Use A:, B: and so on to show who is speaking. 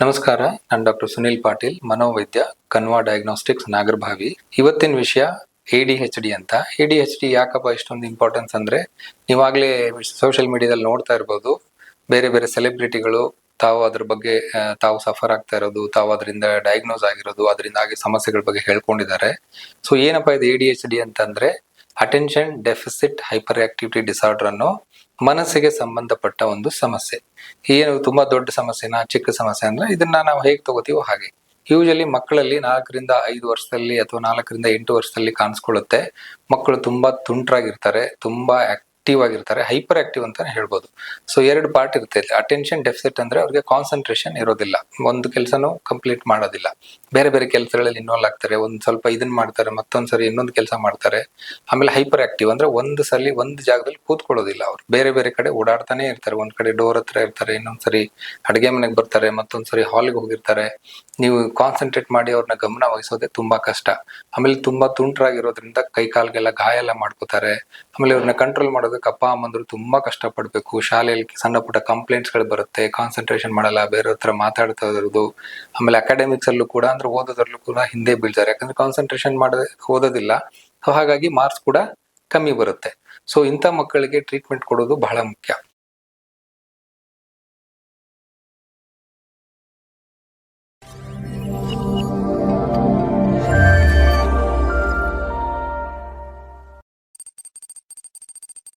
A: ನಮಸ್ಕಾರ, ನಾನು doctor Sunil Patil, ಮನೋವೈದ್ಯ, ಕನ್ವಾ diagnostics, Nagarabhavi. ಇವತ್ತಿನ ವಿಷಯ ADHD ಅಂತ. ADHD ಯಾಕಪ್ಪ ಇಷ್ಟೊಂದು ಇಂಪಾರ್ಟೆನ್ಸ್ ಅಂದ್ರೆ, ನೀವಾಗ್ಲೇ ಸೋಷಿಯಲ್ ಮೀಡಿಯಾದಲ್ಲಿ ನೋಡ್ತಾ ಇರ್ಬೋದು, ಬೇರೆ ಬೇರೆ ಸೆಲೆಬ್ರಿಟಿಗಳು ತಾವು ಅದ್ರ ಬಗ್ಗೆ ತಾವು ಸಫರ್ ಆಗ್ತಾ ಇರೋದು, ತಾವು ಅದರಿಂದ ಡಯಾಗ್ನೋಸ್ ಆಗಿರೋದು, ಅದರಿಂದ ಆಗಿ ಸಮಸ್ಯೆಗಳ ಬಗ್ಗೆ ಹೇಳ್ಕೊಂಡಿದ್ದಾರೆ. ಸೊ ಏನಪ್ಪಾ ಇದು ADHD ಅಂತಂದ್ರೆ, attention deficit hyperactivity disorder ಅನ್ನೋ ಮನಸ್ಸಿಗೆ ಸಂಬಂಧಪಟ್ಟ ಒಂದು ಸಮಸ್ಯೆ. ಏನು ತುಂಬಾ ದೊಡ್ಡ ಸಮಸ್ಯೆನಾ, ಚಿಕ್ಕ ಸಮಸ್ಯೆ ಅಂದ್ರೆ ಇದನ್ನ ನಾವು ಹೇಗೆ ತಗೋತೀವೋ ಹಾಗೆ. ಯೂಶಲಿ ಮಕ್ಕಳಲ್ಲಿ 4 ರಿಂದ 5 ವರ್ಷದಲ್ಲಿ ಅಥವಾ 4 ರಿಂದ 8 ವರ್ಷದಲ್ಲಿ ಕಾಣಿಸ್ಕೊಳ್ಳುತ್ತೆ. ಮಕ್ಕಳು ತುಂಬಾ ತುಂಟ್ರಾಗಿರ್ತಾರೆ, ತುಂಬಾ ಆಕ್ಟಿವ್ ಆಗಿರ್ತಾರೆ, ಹೈಪರ್ ಆಕ್ಟಿವ್ ಅಂತಾನೆ ಹೇಳ್ಬೋದು. ಸೊ 2 ಪಾರ್ಟ್ ಇರುತ್ತೆ. ಅಟೆನ್ಷನ್ ಡೆಫಿಸಿಟ್ ಅಂದ್ರೆ ಅವ್ರಿಗೆ ಕಾನ್ಸಂಟ್ರೇಷನ್ ಇರೋದಿಲ್ಲ, ಒಂದು ಕೆಲಸನೂ ಕಂಪ್ಲೀಟ್ ಮಾಡೋದಿಲ್ಲ, ಬೇರೆ ಬೇರೆ ಕೆಲಸಗಳಲ್ಲಿ ಇನ್ವಾಲ್ವ್ ಆಗ್ತಾರೆ. ಒಂದ್ ಸ್ವಲ್ಪ ಇದನ್ನ ಮಾಡ್ತಾರೆ, ಮತ್ತೊಂದ್ಸರಿ ಇನ್ನೊಂದು ಕೆಲಸ ಮಾಡ್ತಾರೆ. ಆಮೇಲೆ ಹೈಪರ್ ಆಕ್ಟಿವ್ ಅಂದ್ರೆ ಒಂದು ಜಾಗದಲ್ಲಿ ಕೂತ್ಕೊಳ್ಳೋದಿಲ್ಲ, ಅವ್ರು ಬೇರೆ ಬೇರೆ ಕಡೆ ಓಡಾಡ್ತಾನೆ ಇರ್ತಾರೆ. ಒಂದ್ ಕಡೆ ಡೋರ್ ಹತ್ರ ಇರ್ತಾರೆ, ಇನ್ನೊಂದ್ಸರಿ ಅಡುಗೆ ಮನೆಗೆ ಬರ್ತಾರೆ, ಮತ್ತೊಂದ್ಸರಿ ಹಾಲ್ಗೆ ಹೋಗಿರ್ತಾರೆ. ನೀವು ಕಾನ್ಸಂಟ್ರೇಟ್ ಮಾಡಿ ಅವ್ರನ್ನ ಗಮನ ವಹಿಸೋದೇ ತುಂಬಾ ಕಷ್ಟ. ಆಮೇಲೆ ತುಂಬಾ ತುಂಟ್ರಾಗಿರೋದ್ರಿಂದ ಕೈ ಕಾಲ್ಗೆಲ್ಲ ಗಾಯ ಎಲ್ಲ ಮಾಡ್ಕೋತಾರೆ. ಆಮೇಲೆ ಇವ್ರನ್ನ ಕಂಟ್ರೋಲ್ ಮಾಡೋದಕ್ಕೆ ಅಪ್ಪ ಅಮ್ಮಂದ್ರು ತುಂಬಾ ಕಷ್ಟ ಪಡ್ಬೇಕು. ಶಾಲೆಯಲ್ಲಿ ಸಣ್ಣ ಪುಟ್ಟ ಕಂಪ್ಲೇಂಟ್ಸ್ ಗಳು ಬರುತ್ತೆ, ಕಾನ್ಸಂಟ್ರೇಷನ್ ಮಾಡಲ್ಲ, ಬೇರೆ ಹತ್ರ ಮಾತಾಡ್ತಾ ಇರೋದು. ಆಮೇಲೆ ಅಕಾಡೆಮಿಕ್ಸ್ ಅಲ್ಲೂ ಕೂಡ, ಅಂದ್ರೆ ಓದೋದ್ರಲ್ಲೂ ಕೂಡ ಹಿಂದೆ ಬೀಳ್ತಾರೆ, ಯಾಕಂದ್ರೆ ಕಾನ್ಸಂಟ್ರೇಷನ್ ಓದೋದಿಲ್ಲ. ಹಾಗಾಗಿ ಮಾರ್ಕ್ಸ್ ಕೂಡ ಕಮ್ಮಿ ಬರುತ್ತೆ. ಸೊ ಇಂಥ ಮಕ್ಕಳಿಗೆ ಟ್ರೀಟ್ಮೆಂಟ್ ಕೊಡೋದು ಬಹಳ ಮುಖ್ಯ.